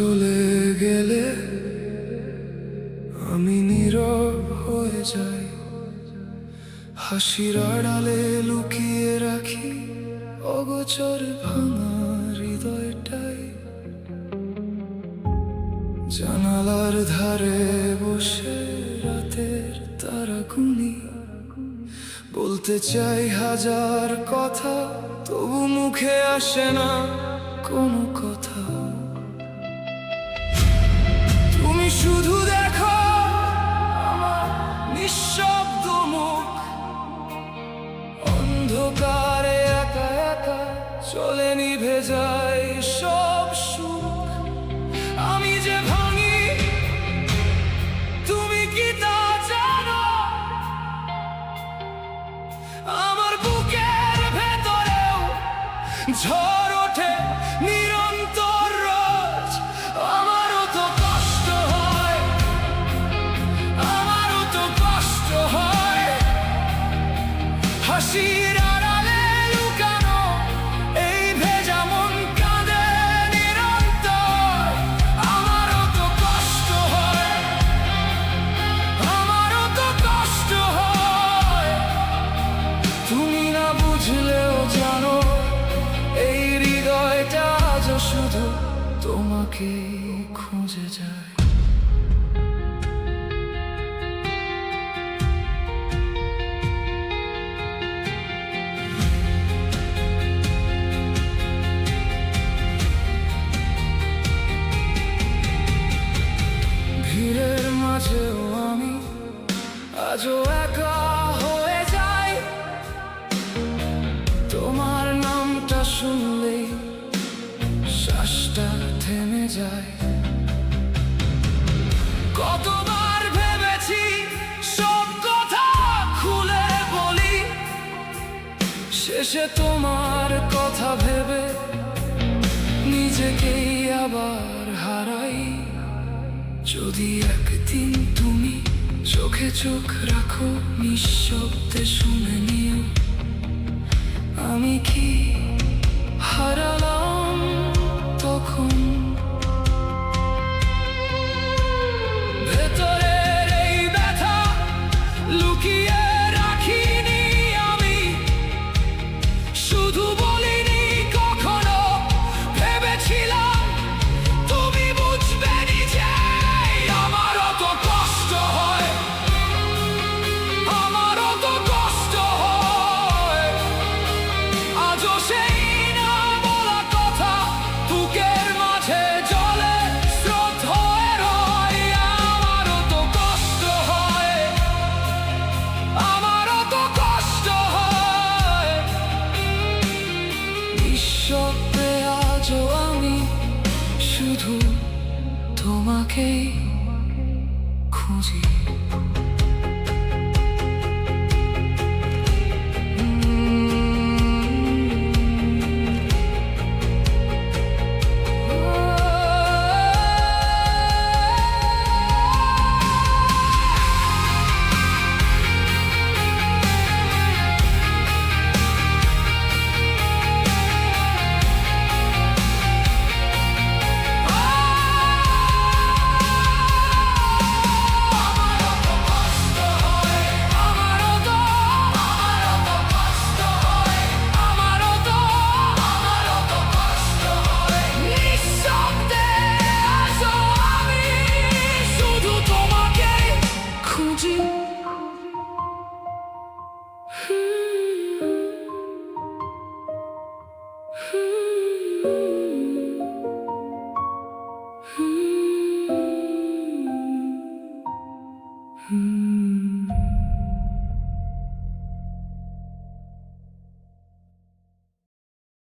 চলে গেলে আমি নীরব হয়ে যাই, হাসির আড়ালে লুকিয়ে রাখি অগোচর ভাঙা হৃদয়টাই। জানালার ধারে বসে রাতের তারা গুনি, বলতে চাই হাজার কথা, তবু মুখে আসে না কোনো কথা। তুমি শুধু দেখো আমার নিঃশব্দ মুখ, অন্ধকারে একা একা চলে নিভে যায় সব সুখ। আমি যে ভাঙি তুমি কি তা জানো? আমার বুকের ভেতরেও ঝড় ওঠে নিরন্তর রোজ। আমারও তো কষ্ট হয়, আমারও তো কষ্ট হয়, হাসির আড়ালে লুকানো এই ভেজা মন কাঁদে নিরন্তর। আমারও তো কষ্ট হয়, আমারও তো কষ্ট হয়, তুমি না বুঝলেও জানো এই হৃদয়টা আজও শুধু তোমাকে খুঁজে যায়। ভিড়ের মাঝেও আমি আজও একা হয়ে যাই, তোমার নামটা শুনলেই শ্বাসটা থেমে যায়। কতবার ভেবেছি সব কথা খুলে বলি, শেষে তোমার কথা ভেবে নিজেকেই আবার হারাই। যদি একদিন তুমি চোখে চোখ রাখো, নিঃশব্দে শুনে নিও আমি কি হারালাম তখন। ভেতরের এই ব্যথা লুকিয়ে রাখিনি আমি, শুধু বলিনি কখনো, ভেবেছিলাম তুমি বুঝবে নিজে। আমারও তো কষ্ট হয়, আমারও তো কষ্ট হয়, আজও সেই না বলা কথা বুকের মাঝে জলে স্রোত হয়ে রয়। আমারও তো কষ্ট হয়, আমারও তো কষ্ট হয়, নিঃশব্দে আজও আমি শুধু তোমাকেই খুঁজি।